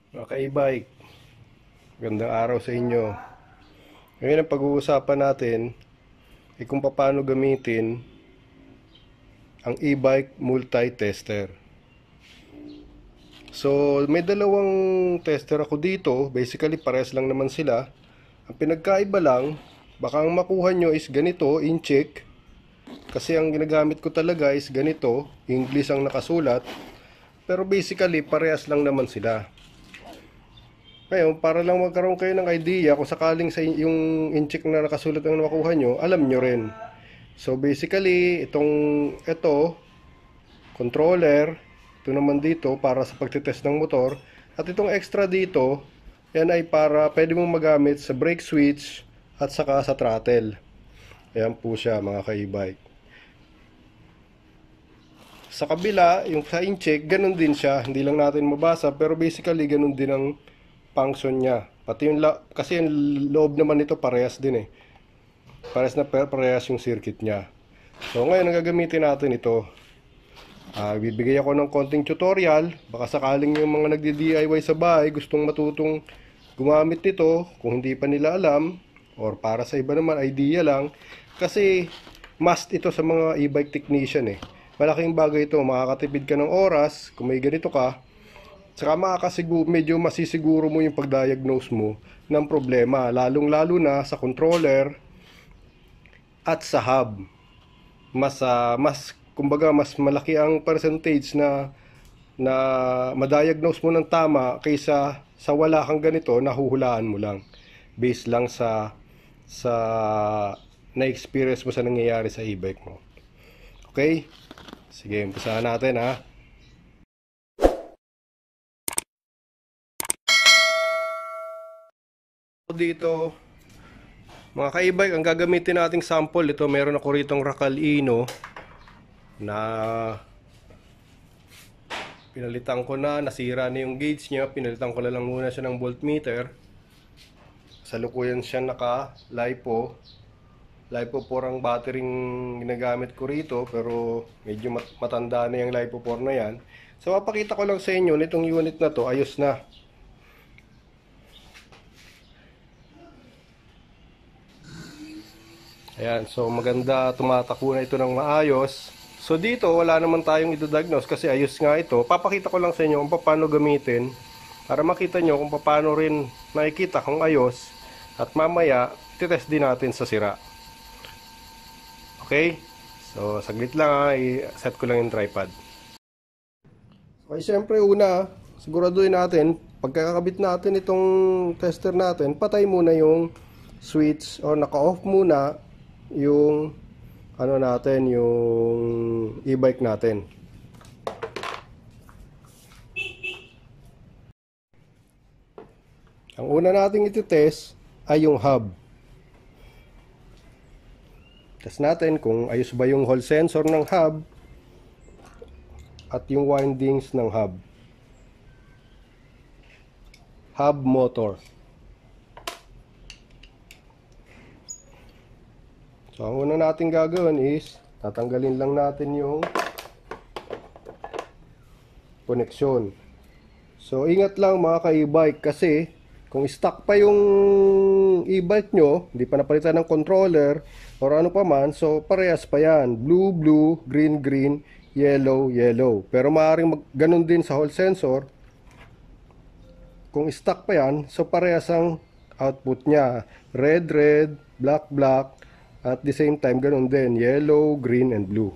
Mga ka-e-bike, gandang araw sa inyo. Ngayon ang pag-uusapan natin ay kung paano gamitin ang e-bike multi-tester. So, may dalawang tester ako dito. Basically, pares lang naman sila. Ang pinagkaiba lang, baka ang makuha nyo is ganito, in-check. Kasi ang ginagamit ko talaga is ganito, English ang nakasulat. Pero basically, parehas lang naman sila. Ngayon, para lang magkaroon kayo ng idea kung sakaling sa yung incheck na nakasulat ang makuha nyo, alam nyo rin. So basically, ito, controller, ito naman dito para sa pagtitest ng motor. At itong extra dito, yan ay para pwede mong magamit sa brake switch at saka sa throttle. Ayan po siya mga ka-e-bike. Sa kabila, yung sa incheck, ganun din siya. Hindi lang natin mabasa, pero basically ganun din ang function niya. Pati yung kasi yung loob naman nito parehas din eh. Parehas na parehas yung circuit niya. So ngayon ang gagamitin natin ito. Bibigay ako ng konting tutorial. Baka sakaling yung mga nagdi-DIY sa bahay gustong matutong gumamit nito kung hindi pa nila alam, or para sa iba naman idea lang, kasi must ito sa mga e-bike technician eh. Malaking bagay ito, makakatipid ka ng oras kung may ganito ka. Saka medyo masisiguro mo yung pag-diagnose mo ng problema, lalong-lalo na sa controller at sa hub. Kumbaga mas malaki ang percentage na ma-diagnose mo ng tama kaysa sa wala kang ganito, nahuhulaan mo lang based lang sa na-experience mo sa nangyayari sa e-bike mo. Okay? Sige, umpisahan natin ha. Dito mga ka-e-bike, ang gagamitin nating sample ito, meron ako ritong Racalino na pinalitan ko na, nasira na yung gauge niya, pinalitan ko na lang muna siya ng voltmeter. Salukuyan siya naka LiPo 4 ang battery ginagamit ko rito, pero medyo matanda na yung LiPo 4 na yan. So papakita ko lang sa inyo nitong unit na to, ayos na. Ayan, so maganda, tumatakbo na ito ng maayos. So dito, wala naman tayong i-diagnose kasi ayos nga ito. Papakita ko lang sa inyo kung paano gamitin para makita nyo kung paano rin nakikita kung ayos. At mamaya, titest din natin sa sira. Okay? So, saglit lang ha, i-set ko lang yung tripod. Okay, syempre una, siguraduhin natin, pagkakabit natin itong tester natin, patay muna yung switch o naka-off muna yung yung e-bike natin. Ang una nating iti-test ay yung hub. Test natin kung ayos ba yung hall sensor ng hub at yung windings ng hub. Hub motor. So, ang una natin gagawin is tatanggalin lang natin yung koneksyon. So, ingat lang mga ka-e-bike kasi kung stuck pa yung e-bike nyo, hindi pa napalitan ng controller or ano pa man, so parehas pa yan. Blue, blue, green, green, yellow, yellow. Pero maaaring ganun din sa hall sensor. Kung stuck pa yan, so parehas ang output nya. Red, red, black, black. At the same time, ganun din, yellow, green, and blue.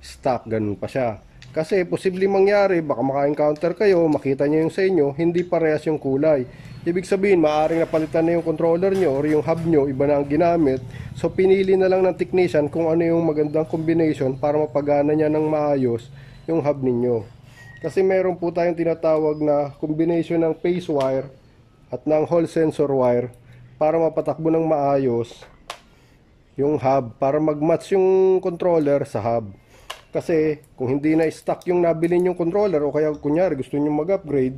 Stuck, ganun pa siya. Kasi posibleng mangyari, baka maka-encounter kayo, makita nyo yung sa inyo, hindi parehas yung kulay. Ibig sabihin, maaaring napalitan na yung controller nyo or yung hub nyo, iba na ang ginamit. So, pinili na lang ng technician kung ano yung magandang combination para mapagana niya ng maayos yung hub ninyo. Kasi meron po tayong tinatawag na combination ng phase wire at ng hall sensor wire para mapatakbo ng maayos yung hub, para mag-match yung controller sa hub. Kasi kung hindi na stock yung nabili yung controller o kaya kunyari gusto niyo mag-upgrade,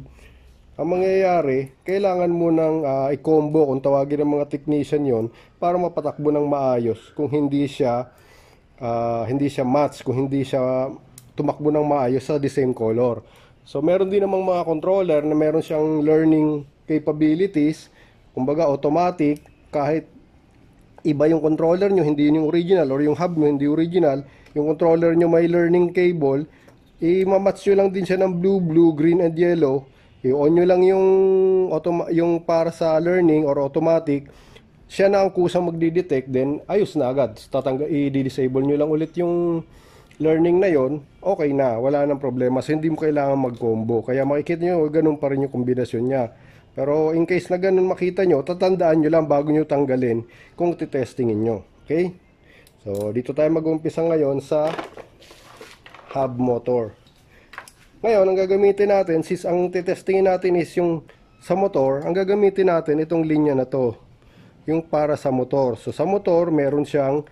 ang mangyayari, kailangan mo nang i-combo kung tawagin ng mga technician yon para mapatakbo ng maayos. Kung hindi siya match, kung hindi siya tumakbo ng maayos sa the same color. So meron din namang mga controller na meron siyang learning capabilities, kumbaga automatic, kahit iba yung controller nyo, hindi yung original, or yung hub nyo hindi original, yung controller nyo may learning cable, i-match nyo lang din siya ng blue, green, and yellow. I-on nyo lang yung para sa learning or automatic, siya na ang kusang magdi-detect, then ayos na agad. I-disable nyo lang ulit yung learning na yon, okay na, wala nang problema. So hindi mo kailangan mag-combo. Kaya makikita nyo, ganun pa rin yung kombinasyon niya. Pero in case na ganun makita nyo, tatandaan nyo lang bago nyo tanggalin kung titestingin nyo. Okay? So dito tayo mag-umpisa ngayon sa hub motor. Ngayon, ang gagamitin natin, since ang titestingin natin is yung sa motor, ang gagamitin natin itong linya na to, yung para sa motor. So sa motor, meron siyang,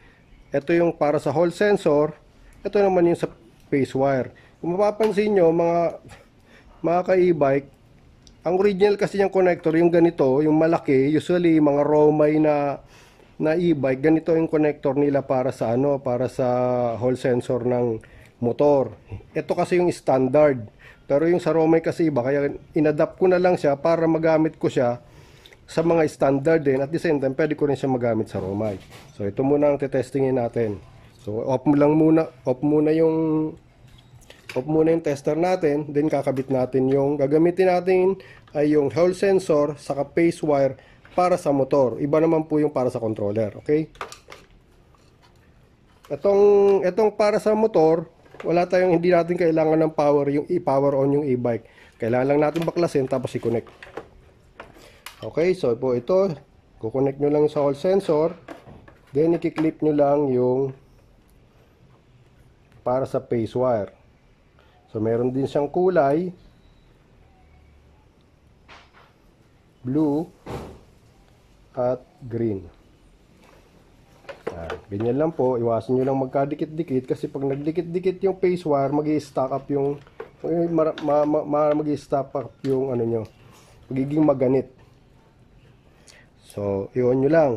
ito yung para sa hall sensor, ito naman yung sa phase wire. Kung mapapansin nyo, mga ka-e-bike, ang original kasi yung connector, yung ganito, yung malaki, usually mga Romay na e-bike, ganito yung connector nila para sa para sa hall sensor ng motor. Ito kasi yung standard. Pero yung sa Romay kasi iba, kaya inadapt ko na lang siya para magamit ko siya sa mga standard din. At the same time, pwede ko rin siya magamit sa Romay. So ito muna ang tetestingin natin. So off muna yung tester natin, then kakabit natin yung gagamitin natin ay yung hall sensor saka phase wire para sa motor. Iba naman po yung para sa controller, okay? Etong para sa motor, hindi natin kailangan ng power, yung i-power on yung e-bike. Kailangan lang natin baklasin tapos i-connect. Okay, so po ito, kukonect nyo lang sa hall sensor, then i-clip nyo lang yung para sa phase wire. So meron din siyang kulay blue at green. Ganyan lang po, iwasan nyo lang magkadikit-dikit kasi pag nagdikit-dikit yung phase wire, mag-i-stack up yung magiging maganit. So i-on nyo lang.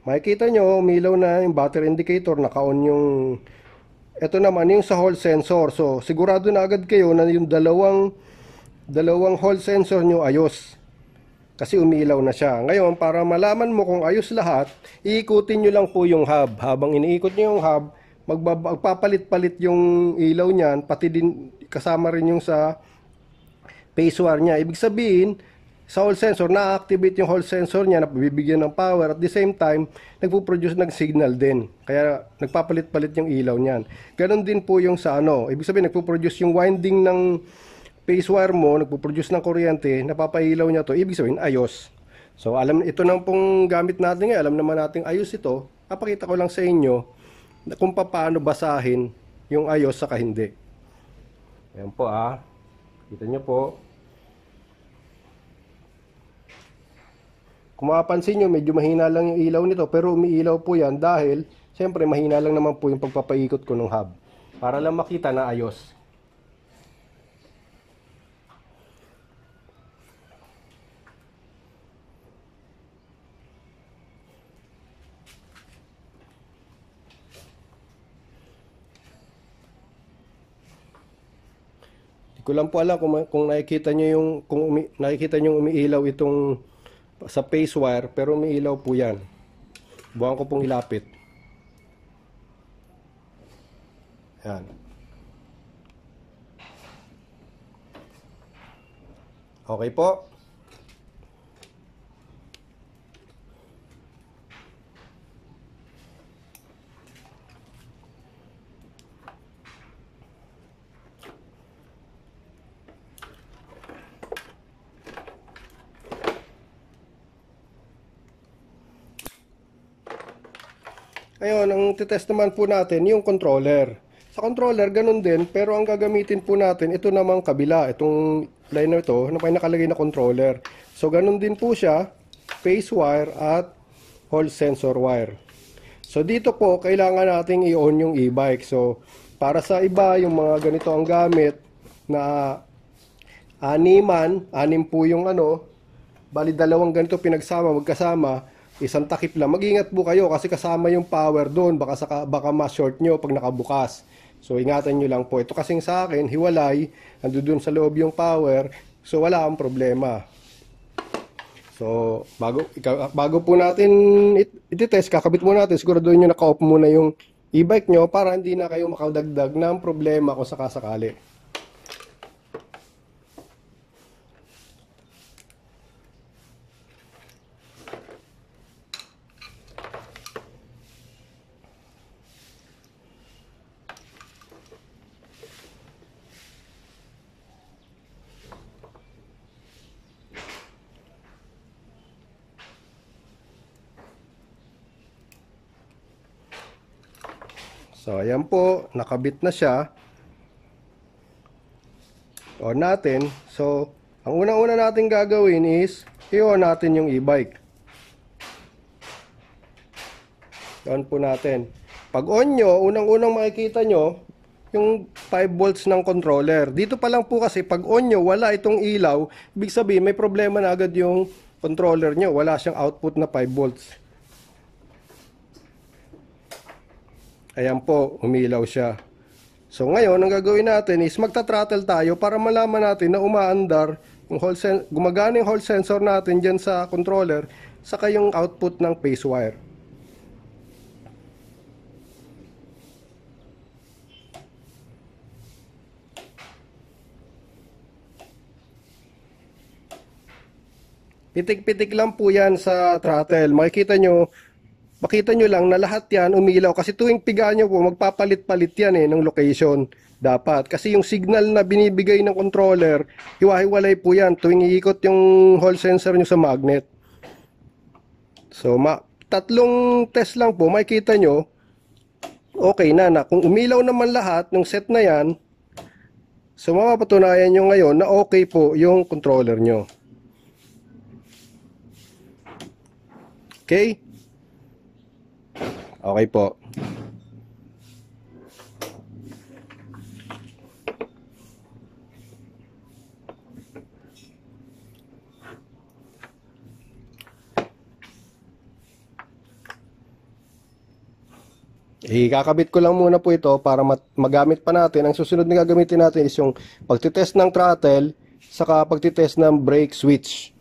Makikita nyo, umilaw na yung battery indicator, naka-on yung ito naman yung sa hall sensor. So sigurado na agad kayo na yung dalawang hall sensor nyo ayos, kasi umilaw na siya. Ngayon, para malaman mo kung ayos lahat, iikutin nyo lang po yung hub. Habang iniikot nyo yung hub, magpapalit-palit yung ilaw niyan, pati din kasama rin yung sa phase wire niya. Ibig sabihin, sa hall sensor, na-activate yung hall sensor niya, nabibigyan ng power. At the same time, nagpo-produce ng signal din. Kaya nagpapalit-palit yung ilaw niyan. Ganon din po yung sa ibig sabihin, nagpo-produce yung winding ng phase wire mo, nagpo-produce ng kuryente, napapailaw niya to. Ibig sabihin, ayos. So, ito na pong gamit natin ngayon. Alam naman natin ayos ito. Papakita ko lang sa inyo kung paano basahin yung ayos saka hindi. Ayan po Kita nyo po. Kung mapapansin nyo, medyo mahina lang yung ilaw nito, pero umiilaw po yan dahil siyempre mahina lang naman po yung pagpapaikot ko ng hub para lang makita na ayos. Hindi ko lang po alam kung nakikita nyo nakikita nyo umiilaw itong sa phase wire, pero may ilaw po yan. Buwan ko pong ilapit. Yan. Okay po. Ngayon, ang titest naman po natin yung controller. Sa controller, ganun din, pero ang gagamitin po natin, ito namang kabila, itong line na ito, na may nakalagay na controller. So, ganun din po siya, phase wire at hall sensor wire. So, dito po, kailangan nating i-on yung e-bike. So, para sa iba, yung mga ganito ang gamit, na anim po yung bali dalawang ganito magkasama, isang takip lang. Mag-ingat po kayo kasi kasama yung power doon. Baka ma-short nyo pag nakabukas. So ingatan nyo lang po. Ito kasing sa akin, hiwalay, ando dun sa loob yung power, so wala akong problema. So bago po natin ititest, kakabit muna natin, siguraduhin nyo naka-off muna yung e-bike nyo para hindi na kayo makadagdag ng problema kung sakasakali. So, ayan po, nakabit na siya. On natin. So, ang unang-una natin gagawin is, i-on natin yung e-bike. On po natin. Pag on nyo, unang-unang makikita nyo, yung 5 volts ng controller. Dito pa lang po kasi, pag on nyo, wala itong ilaw, ibig sabihin, may problema na agad yung controller nyo. Wala siyang output na 5 volts. Ayan po, umilaw siya. So ngayon, ang gagawin natin is magta-throttle tayo para malaman natin na umaandar yung gumagana yung hall sensor natin dyan sa controller, saka yung output ng phase wire. Pitik-pitik lang po yan sa throttle. Makita nyo lang na lahat yan umilaw kasi tuwing piga nyo po magpapalit-palit yan ng location dapat kasi yung signal na binibigay ng controller hiwa-hiwalay po yan tuwing iikot yung hall sensor nyo sa magnet. So tatlong test lang po makikita nyo okay na kung umilaw naman lahat ng set na yan, so mapapatunayan nyo ngayon na okay po yung controller nyo. Okay? Okay po. Ikakabit ko lang muna po ito para magamit pa natin. Ang susunod na gagamitin natin is yung pagtitest ng throttle saka pagtitest ng brake switch.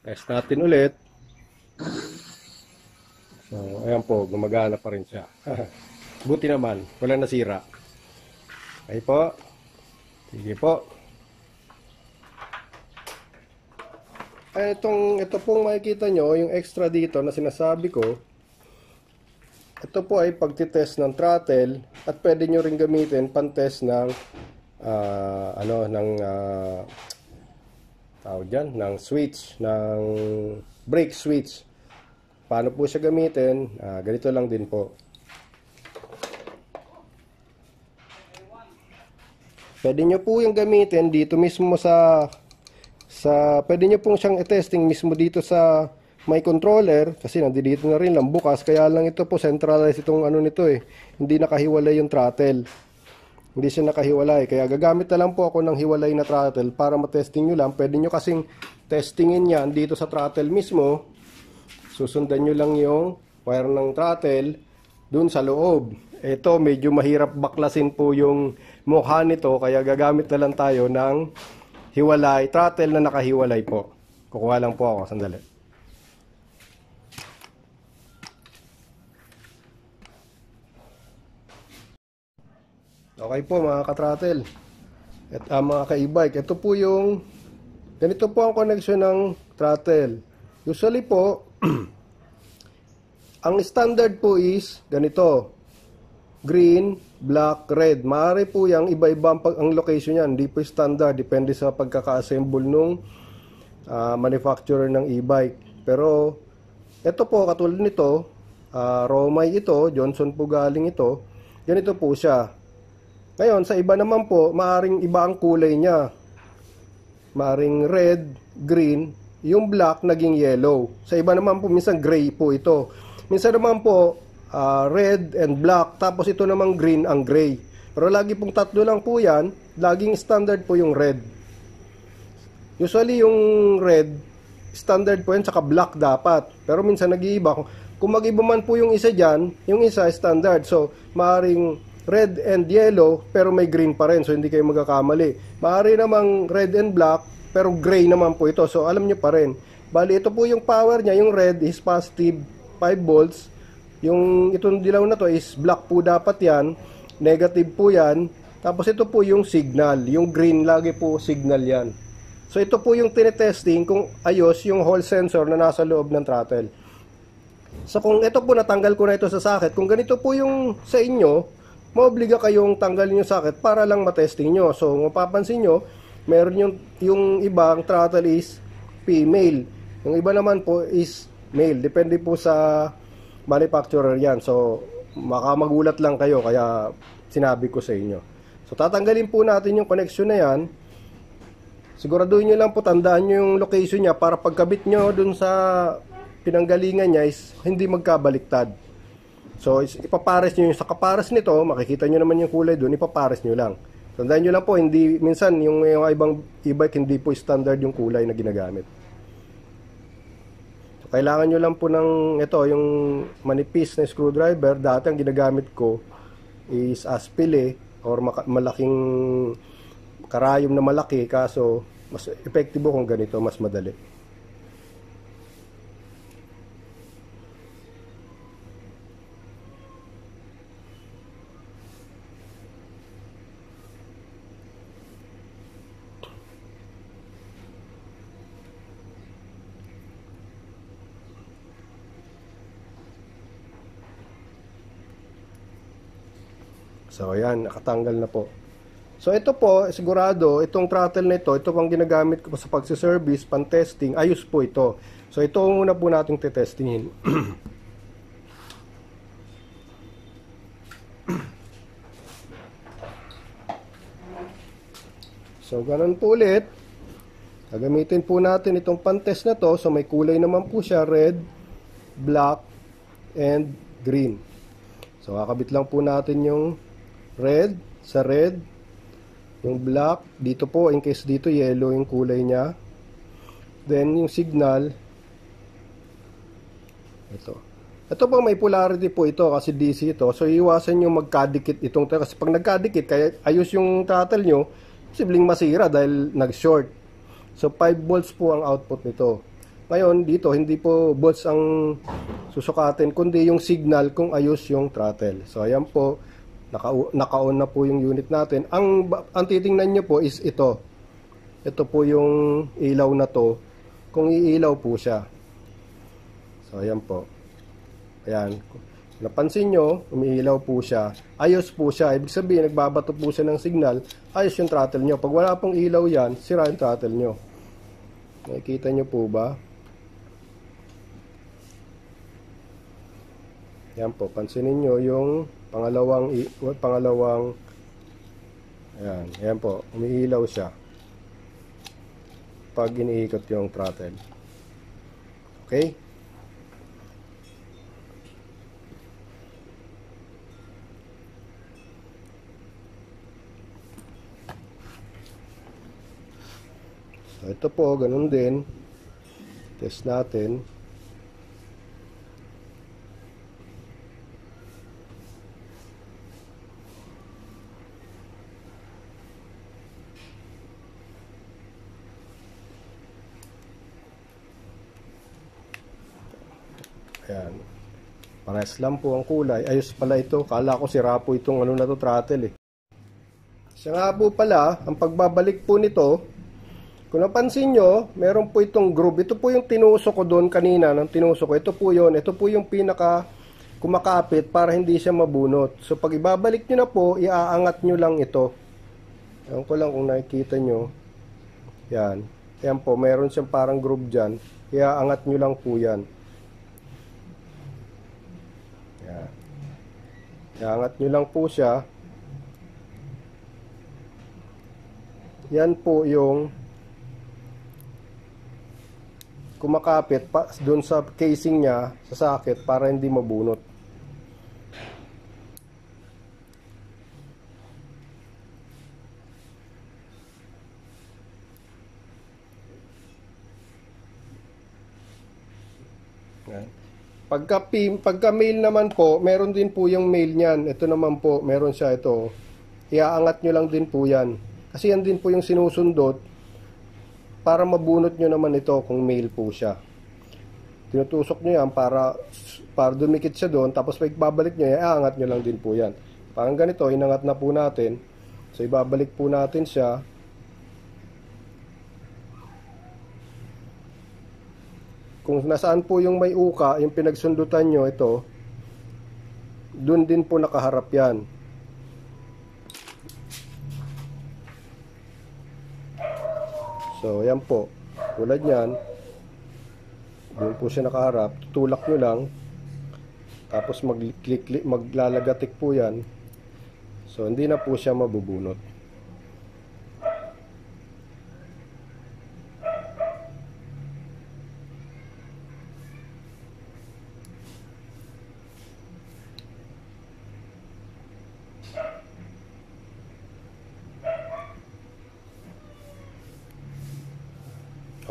Test natin ulit. So, ayan po, gumagana pa rin siya. Buti naman, wala nasira. Okay po. Sige po. Ito pong makikita nyo, yung extra dito na sinasabi ko. Ito po ay pagtitest ng throttle at pwede nyo rin gamitin pang-test ng tawag dyan, ng switch, ng brake switch. Paano po siya gamitin? Ganito lang din po. Pwede nyo po yung gamitin dito mismo pwede nyo pong siyang i-testing mismo dito sa my controller, kasi nandito na rin lang bukas, kaya lang ito po centralized itong ano nito eh, hindi nakahiwalay yung throttle, hindi siya nakahiwalay, kaya gagamit na lang po ako ng hiwalay na throttle para matesting nyo lang. Pwede nyo kasing testingin yan dito sa throttle mismo, susundan nyo lang yung wire ng throttle dun sa loob. Ito medyo mahirap baklasin po yung mukha nito, kaya gagamit na lang tayo ng hiwalay, throttle na nakahiwalay po. Kukuha lang po ako, sandali. Okay po mga ka-throttle at mga ka-e-bike, ito po yung ganito po ang connection ng throttle. Usually po ang standard po is ganito, green, black, red. Maaari po yung iba-iba ang location yan, hindi po standard, depende sa pagkaka-assemble nung manufacturer ng e-bike. Pero ito po katulad nito, Romay ito, Johnson po galing ito, ganito po siya. Ngayon, sa iba naman po, maaring iba ang kulay niya. Maaring red, green, yung black naging yellow. Sa iba naman po, minsan gray po ito. Minsan naman po, red and black, tapos ito namang green ang gray. Pero lagi pong tatlo lang po yan, laging standard po yung red. Usually yung red, standard po yan, saka black dapat. Pero minsan nag-iiba. Kung mag-iba man po yung isa dyan, yung isa standard. So, maaring red and yellow, pero may green pa rin. So, hindi kayo magkakamali. Maaari namang red and black, pero gray naman po ito. So, alam nyo pa rin. Bali, ito po yung power niya. Yung red is positive 5 volts. Yung itong dilaw na to is black po dapat yan. Negative po yan. Tapos ito po yung signal. Yung green, lagi po signal yan. So, ito po yung tinetesting kung ayos yung hall sensor na nasa loob ng throttle. So, kung ito po natanggal ko na ito sa socket, kung ganito po yung sa inyo, maobliga kayong tanggalin yung socket para lang matesting nyo. So, mapapansin nyo, meron yung ibang throttle is female. Yung iba naman po is male. Depende po sa manufacturer yan. So, makamagulat lang kayo, kaya sinabi ko sa inyo. So, tatanggalin po natin yung connection na yan. Siguraduhin nyo lang po, tandaan nyo yung location niya para pagkabit nyo dun sa pinanggalingan niya is hindi magkabaliktad. So, ipapares nyo yung sa kapares nito, makikita nyo naman yung kulay doon, ipapares nyo lang. Tandaan nyo lang po, hindi, minsan yung ibang e-bike hindi po standard yung kulay na ginagamit. So, kailangan nyo lang po ng ito, yung manipis na screwdriver. Dati ang ginagamit ko is aspile or malaking karayom na malaki, kaso mas epektibo kung ganito, mas madali. So, ayan, nakatanggal na po. So, ito po, sigurado, itong throttle na ito pang ginagamit ko sa pagsiservice, pan-testing, ayos po ito. So, ito muna po natin tetestingin. So, ganun po ulit. Gagamitin po natin itong pan-test na to. So, may kulay naman po siya, red, black, and green. So, kakabit lang po natin yung red, sa red, yung black, dito po, in case dito yellow yung kulay niya. Then, yung signal, ito po may polarity po ito kasi DC ito. So, iwasan nyo magkadikit itong, kasi pag nagkadikit, kaya ayos yung throttle nyo, posibleng masira dahil nag-short. So, 5 volts po ang output nito. Ngayon, dito, hindi po volts ang susukatin, kundi yung signal kung ayos yung throttle. So, ayan po. Naka-on na po yung unit natin. Ang titingnan nyo po is ito. Ito po yung ilaw na to. Kung iilaw po siya. So, ayan po. Ayan. Napansin nyo, umiilaw po siya. Ayos po siya. Ibig sabihin, nagbabato po siya ng signal. Ayos yung throttle nyo. Pag wala pong ilaw yan, sira yung throttle nyo. Nakikita nyo po ba? Yan po. Pansinin nyo yung pangalawang Ayan, ayan po, umiilaw siya pag iniikot yung throttle. Okay? So, ito po, ganun din. Test natin. Ayan. Parehas lang po ang kulay. Ayos pala ito. Kala ko sira po itong ano na to, throttle eh. Siya nga po pala, ang pagbabalik po nito, kung napansin nyo, meron po itong groove. Ito po yung tinusok ko doon kanina, nang tinusok ko. Ito po yun. Ito po yung pinaka kumakapit para hindi siya mabunot. So pag ibabalik nyo na po, iaangat nyo lang ito. Ayan ko lang kung nakikita nyo. Yan. Ayan po, meron siyang parang groove dyan. Iaangat nyo lang po yan. Yan. Iangat nyo lang po siya. Yan po yung kumakapit pa doon sa casing niya sa socket para hindi mabunot. Yan. Pagka mail naman po, meron din po yung mail niyan. Ito naman po, meron siya ito. Iaangat nyo lang din po yan. Kasi yan din po yung sinusundot para mabunot nyo naman ito kung mail po siya. Tinutusok nyo yan para dumikit siya doon. Tapos pag babalik nyo, iaangat nyo lang din po yan. Parang ganito, inangat na po natin. So ibabalik po natin siya. Kung nasaan po yung may uka, yung pinagsundutan nyo, ito, dun din po nakaharap yan. So, yan po. Tulad yan, dun po siya nakaharap. Tutulak nyo lang. Tapos maglalagatik po yan. So, hindi na po siya mabubunot.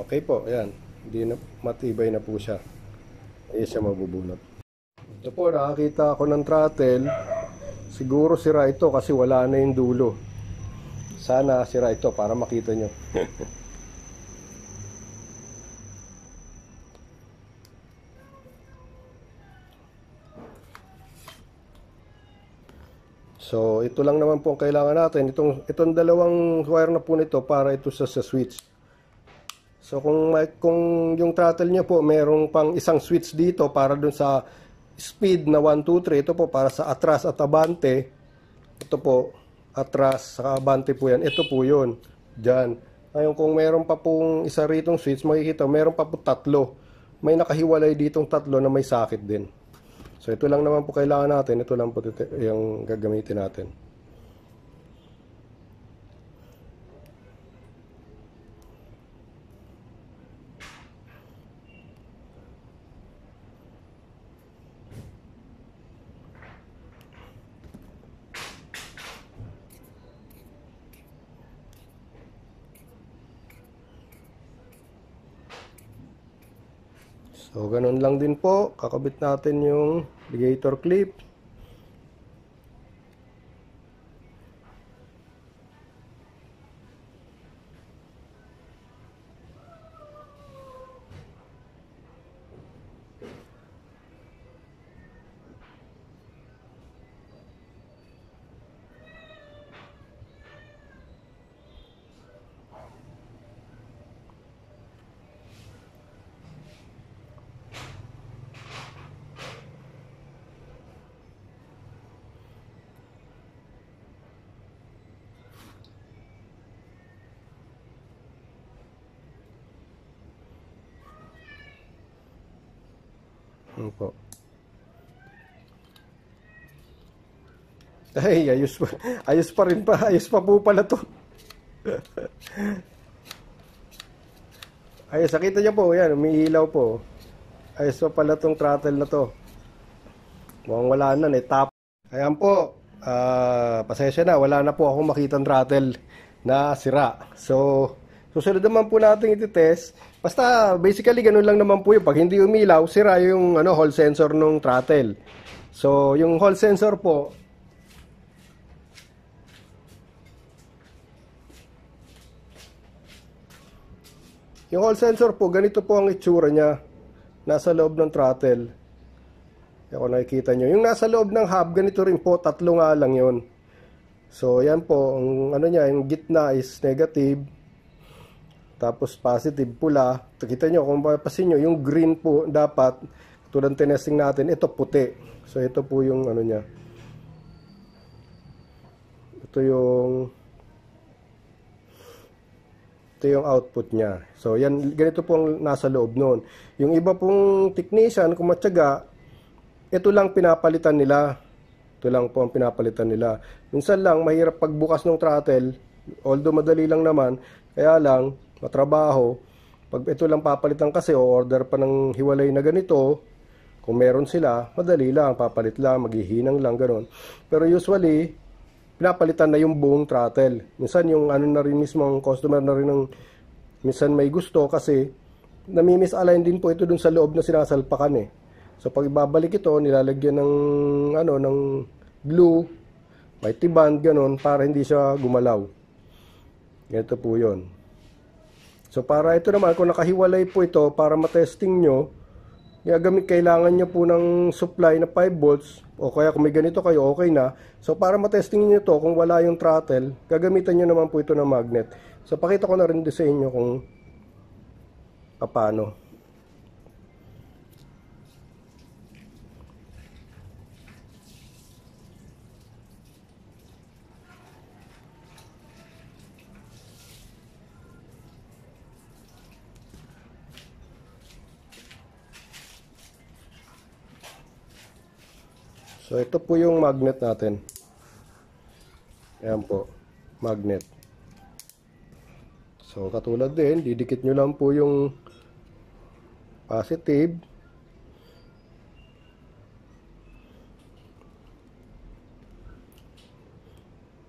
Okay po, ayan. Hindi na, matibay na po siya. Hindi siya mabubunot. Ito po, nakakita ako ng throttle. Siguro sira ito kasi wala na yung dulo. Sana sira ito para makita nyo. So, ito lang naman po ang kailangan natin. Itong dalawang wire na po nito para ito sa switch. So kung yung throttle niyo po merong pang isang switch dito para dun sa speed na 1, 2, 3, ito po para sa atras at abante. Ito po, atras sa abante po yan. Ito po yun, dyan. Ngayon kung meron pa pong isa ritong switch, makikita meron pa po tatlo. May nakahiwalay ditong tatlo na may socket din. So ito lang naman po kailangan natin. Ito lang po yung gagamitin natin. So, ganun lang din po. Kakabit natin yung ligator clip. Ano po. Ay, ayos pa rin pa. Ayos pa po pala to. Ayos, nakita niyo po, yan, umiilaw po. Ayos pa pala tong throttle na to. Mukhang wala na, tap. Ayan po, pasensya na, wala na po akong makitang throttle na sira. So, susunod naman po natin iti-test. Basta, basically, ganun lang naman po yun. Pag hindi umilaw, sira yung hall sensor ng throttle. So, yung hall sensor po, yung hall sensor po, ganito po ang itsura niya. Nasa loob ng throttle. Yan kung nakikita nyo. Yung nasa loob ng hub, ganito rin po. 3 nga lang yun. So, yan po. Ang niya, yung gitna is negative. Tapos positive, pula. Kita nyo, kung mapapansin nyo, yung green po dapat, tulad ng tinesting natin, ito puti. So, ito po yung niya. Ito yung output niya. So, yan, ganito pong nasa loob noon. Yung iba pong technician, kung matyaga, ito lang pinapalitan nila. Ito lang po ang pinapalitan nila. Minsan lang, mahirap pagbukas ng throttle, although madali lang naman, kaya lang, matrabaho. Pag ito lang papalitan kasi, o order pa ng hiwalay na ganito, kung meron sila, madali lang, papalit lang, maghihinang lang, gano'n. Pero usually, pinapalitan na yung buong throttle. Minsan yung na rin mismo ang customer na rin ng minsan may gusto kasi nami-misalign din po ito dun sa loob na sinasalpakan eh. So pag ibabalik ito, nilalagyan ng ng glue, mighty band ganun para hindi siya gumalaw. Ganito po 'yon. So para ito naman kung nakahiwalay po ito para matesting nyo, kailangan nyo po ng supply na 5 volts o kaya kung may ganito kayo, okay na. So para matesting nyo ito, kung wala yung throttle, gagamitan nyo naman po ito ng magnet. So pakita ko na rin sa inyo kung paano. So ito po yung magnet natin. Ayan po, magnet. So katulad din, didikit nyo lang po yung positive.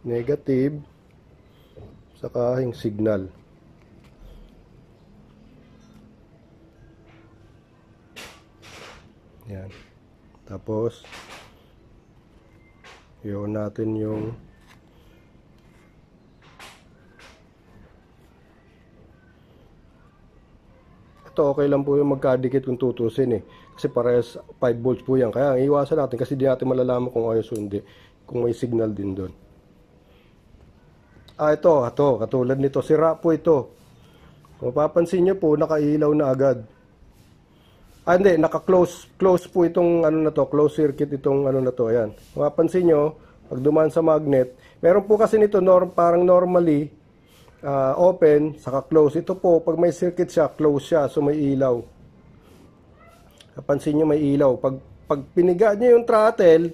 Negative. Saka yung signal. Ayan. Tapos yun natin yung ito okay lang po yung magkadikit kung tutusin eh kasi parehas 5 volts po yan kaya iwasan natin kasi di natin malalaman kung ayos o hindi kung may signal din doon. Ito katulad nito sira po ito kung mapapansin nyo po nakailaw na agad. Hindi, naka-close po itong na to, close circuit itong na to, ayan. Mapapansin nyo, pag dumaan sa magnet, meron po kasi nito parang normally open, saka close. Ito po, pag may circuit siya, close siya, so may ilaw. Mapapansin nyo may ilaw. Pag piniga nyo yung throttle,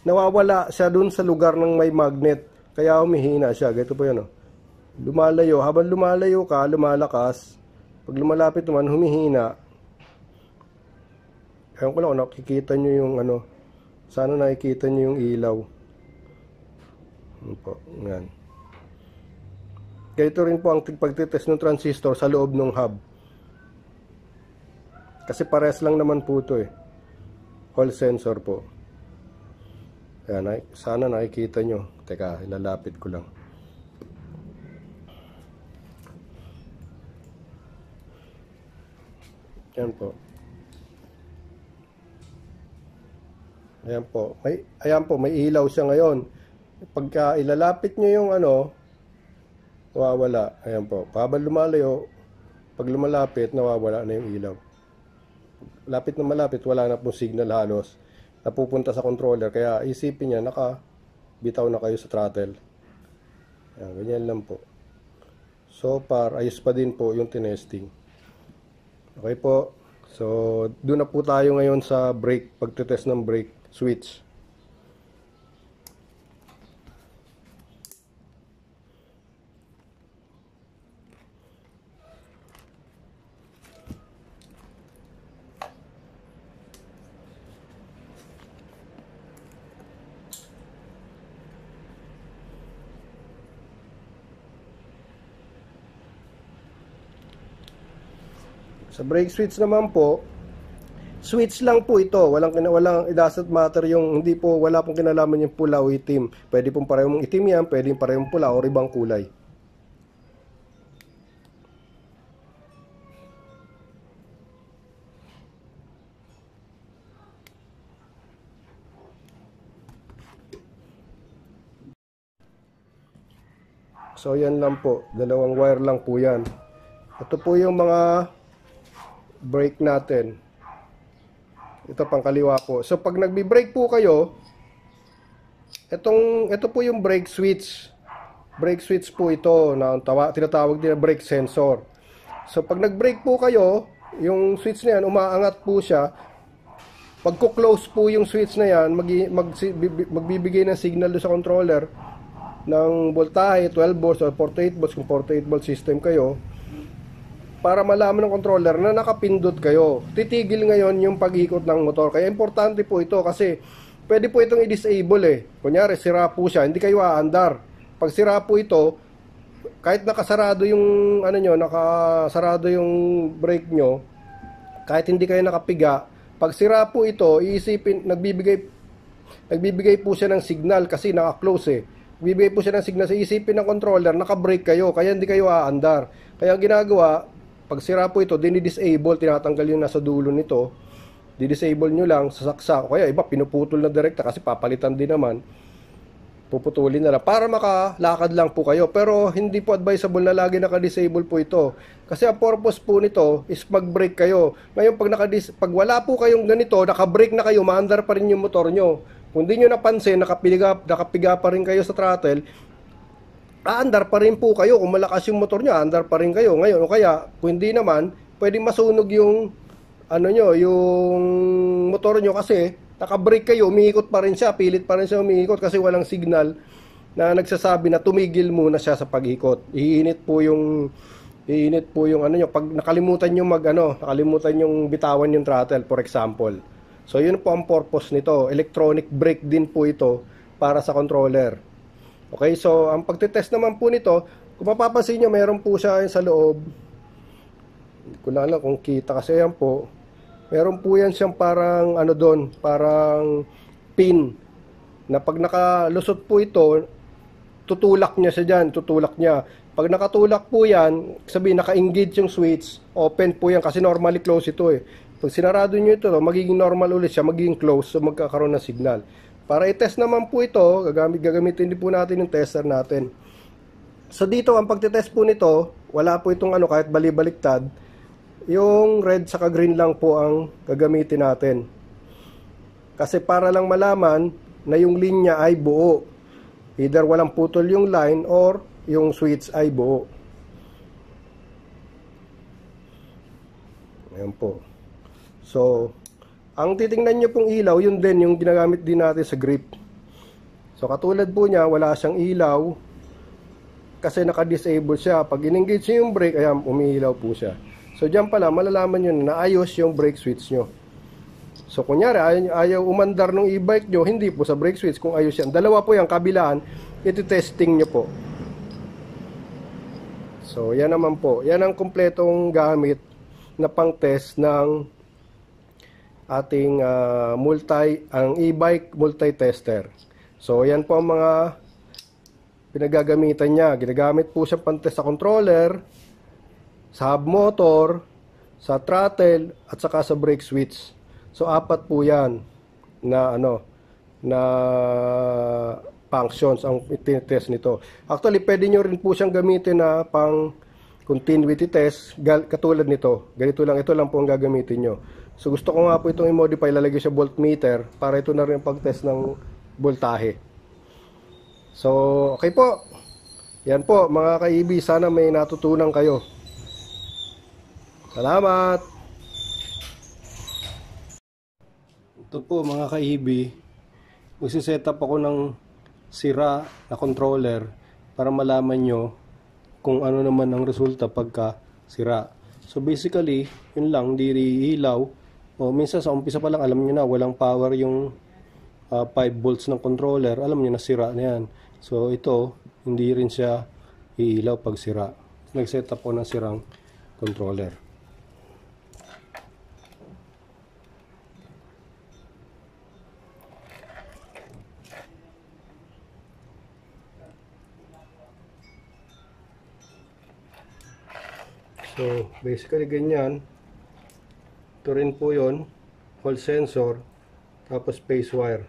nawawala siya dun sa lugar ng may magnet. Kaya humihina siya. Ganito po yan, oh. Lumalayo. Habang lumalayo ka, lumalakas. Pag lumalapit naman, humihina. Ewan ko lang kung nakikita nyo yung sana nakikita nyo yung ilaw. Po, yan. Ganito rin po ang pagtitest ng transistor sa loob ng hub. Kasi pares lang naman po ito eh. Hall sensor po. Yan, sana nakikita nyo. Teka, ilalapit ko lang. Yan po. Ayan po, may ilaw siya ngayon. Pagka ilalapit nyo yung nawawala. Ayan po. Habang lumalayo, pag lumalapit, nawawala na yung ilaw. Lapit na malapit, wala na pong signal halos. Napupunta sa controller. Kaya isipin niya, nakabitaw na kayo sa throttle. Ayan, ganyan lang po. So far, ayos pa din po yung tinesting. Okay po. So, doon na po tayo ngayon sa brake, pagtitest ng brake switch. Sa brake switch naman po, switch lang po ito. Walang it doesn't matter yung hindi po, wala pong kinalaman yung pula o itim. Pwede pong parehong itim yan, pwedeng parehong pula o ibang kulay. So yan lang po, dalawang wire lang po yan. Ito po yung mga brake natin. Ito pang kaliwa po. So pag nagbi-brake po kayo, ito po yung brake switch. Brake switch po ito na tinatawag din na brake sensor. So pag nag-brake po kayo, yung switch na yan, umaangat po siya. Pagko-close po yung switch na yan, magbibigay ng signal sa controller ng voltahe, 12 volts or 48 volts kung 48 volt system kayo, para malaman ng controller na nakapindot kayo. Titigil ngayon yung pag-ikot ng motor. Kaya importante po ito kasi pwede po itong i-disable eh. Kunyari, sira po siya, hindi kayo aandar. Pag sira po ito, kahit nakasarado yung nakasarado yung brake nyo, kahit hindi kayo nakapiga, pag sira po ito, iisipin, nagbibigay po siya ng signal kasi naka-close eh. Nagbibigay po siya ng signal sa isipin ng controller, naka-brake kayo, kaya hindi kayo aandar. Kaya ang ginagawa, pag sira po ito, dinidisable, tinatanggal yung nasa dulo nito, di-disable nyo lang sa saksa. O kaya iba, pinuputol na direkta kasi papalitan din naman. Puputulin na lang para makalakad lang po kayo. Pero hindi po advisable na lagi naka-disable po ito. Kasi ang purpose po nito is mag-brake kayo. Ngayon pag wala po kayong ganito, naka-brake na kayo, maandar pa rin yung motor nyo. Kung di nyo napansin, nakapiga pa rin kayo sa throttle, aandar pa rin po kayo. Kung malakas yung motor nyo, aandar pa rin kayo. Ngayon, o kaya, kung hindi naman, pwedeng masunog yung yung motor nyo kasi naka-brake kayo, umiikot pa rin siya, pilit pa rin siya umiikot kasi walang signal na nagsasabi na tumigil muna siya sa pag-ikot. Iinit po yung nyo, pag nakalimutan nyo nakalimutan yung bitawan yung throttle, for example. So, yun po ang purpose nito. Electronic brake din po ito para sa controller. Okay, so ang pagtitest naman po nito, kung mapapansin nyo, mayroon po siya sa loob. Hindi ko na alam kung kita kasi yan po. Meron po yan siyang parang parang pin. Na pag nakalusot po ito, tutulak niya siya dyan, tutulak niya. Pag nakatulak po yan, sabihin naka-engage yung switch, open po yan kasi normally close ito eh. Pag sinarado nyo ito, magiging normal ulit siya, magiging close, so magkakaroon ng signal. Para i-test naman po ito, gagamitin din po natin yung tester natin. So dito, ang pagtitest po nito, wala po itong kahit bali-baliktad. Yung red saka green lang po ang gagamitin natin. Kasi para lang malaman na yung linya ay buo. Either walang putol yung line or yung switch ay buo. Ayan po. So, ang titingnan nyo pong ilaw, yun din yung ginagamit din natin sa grip. So, katulad po niya, wala siyang ilaw kasi naka-disable siya. Pag in-engage nyo yung brake, ayan, umiilaw po siya. So, dyan pala, malalaman nyo na ayos yung brake switch nyo. So, kunyari, ayaw umandar ng e-bike nyo, hindi po sa brake switch kung ayos yan. Dalawa po yung kabilaan, iti-testing nyo po. So, yan naman po. Yan ang kumpletong gamit na pang-test ng ating ang e-bike multi-tester. So, yan po ang mga pinagagamitan niya. Ginagamit po siya pang-test sa controller, sa hub motor, sa throttle, at saka sa brake switch. So, apat po yan na na functions ang itinetest nito. Actually, pwede nyo rin po siyang gamitin na pang continuity test, katulad nito. Ganito lang, ito lang po ang gagamitin nyo. So, gusto ko nga po itong i-modify, lalagay sa voltmeter para ito na rin pag-test ng voltahe. So, okay po. Yan po, mga ka-EB, sana may natutunan kayo. Salamat! Ito po, mga ka-EB, magsiset up ako ng sira na controller para malaman nyo kung ano naman ang resulta pagka sira. So basically, yun lang, di ilaw. O minsan sa umpisa pa lang, alam nyo na, walang power yung 5 volts ng controller. Alam nyo na, sira na yan. So ito, hindi rin siya iilaw pag sira. Nag-set up ko ng sirang controller. So basically ganyan. Ito rin po yon, hall sensor, tapos phase wire.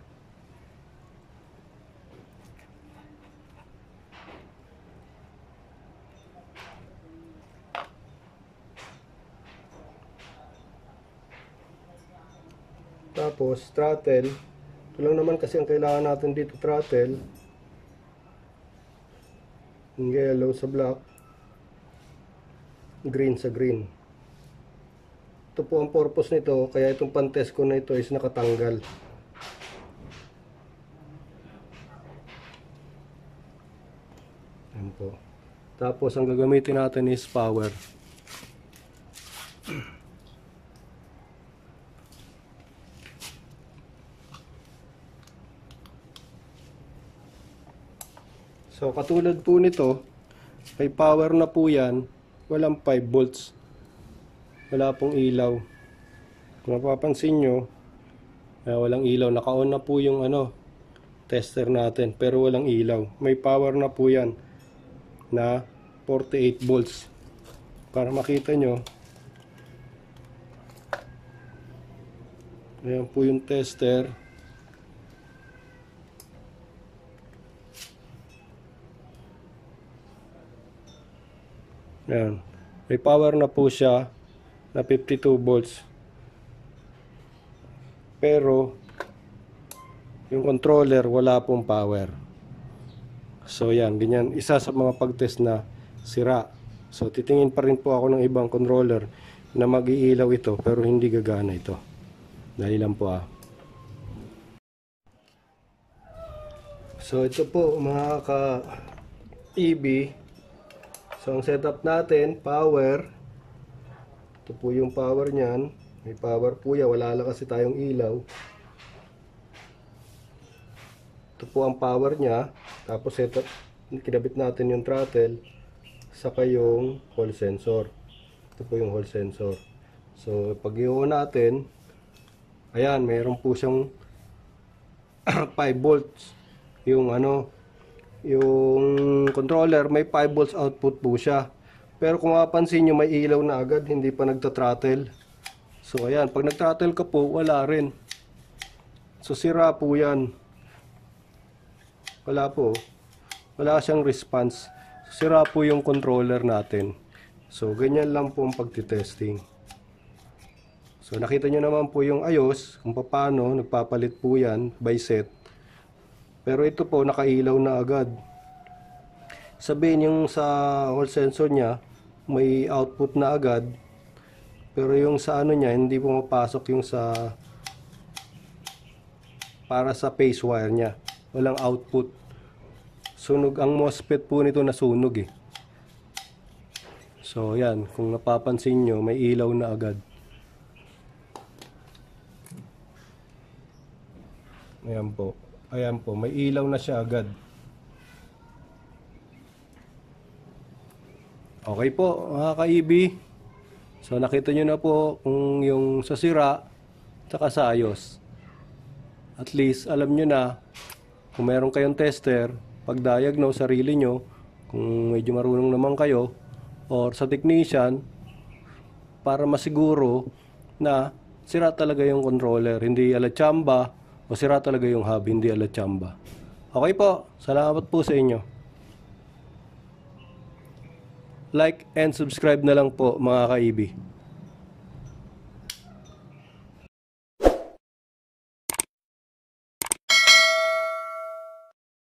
Tapos throttle, ito lang naman kasi ang kailangan natin dito, throttle. Yung yellow sa black, green sa green. Ito po ang purpose nito, kaya itong pantest ko na ito is nakatanggal. Yan po. Tapos ang gagamitin natin is power. So katulad po nito, may power na po yan, walang 5 volts. Wala pong ilaw. Kung mapapansin nyo, walang ilaw. Naka-on na po yung tester natin, pero walang ilaw. May power na po yan na 48 volts. Para makita nyo, ayan po yung tester. Ayan. May power na po siya na 52 volts. Pero yung controller wala pong power. So yan, ganyan. Isa sa mga pag-test na sira. So titingin pa rin po ako ng ibang controller na mag-iilaw ito pero hindi gagana ito. Dahil lang po So ito po mga ka-EB. So ang setup natin, power. Ito po yung power niyan. May power po yan. Wala lang kasi tayong ilaw. Ito po ang power niya. Tapos ito, kinabit natin yung throttle. Saka yung hall sensor. Ito po yung hall sensor. So pag i-on natin, ayan, mayroon po siyang 5 volts. Yung yung controller, may 5 volts output po siya. Pero kung mapapansin nyo, may ilaw na agad, hindi pa nagta-throttle. So ayan, pag nag-throttle ka po, wala rin. So sira po yan. Wala po. Wala siyang response. So, sira po yung controller natin. So ganyan lang po ang pagtitesting. So nakita nyo naman po yung ayos, kung paano, nagpapalit po yan by set. Pero ito po, nakailaw na agad. Sabihin yung sa hall sensor niya, may output na agad. Pero yung sa niya, hindi pumapasok yung sa para sa phase wire niya. Walang output. Sunog ang MOSFET po nito, nasunog eh. So yan, kung napapansin nyo, may ilaw na agad. Ayan po. Ayan po, may ilaw na siya agad. Okay po, mga ka-EB. So nakita nyo na po kung yung sa sira tsaka sa ayos. At least alam nyo na kung meron kayong tester, pag-diagnose sarili nyo, kung medyo marunong naman kayo, or sa technician, para masiguro na sira talaga yung controller, hindi ala tsamba, o sira talaga yung hub, hindi ala tsamba. Okay po, salamat po sa inyo. Like and subscribe na lang po mga ka-EB.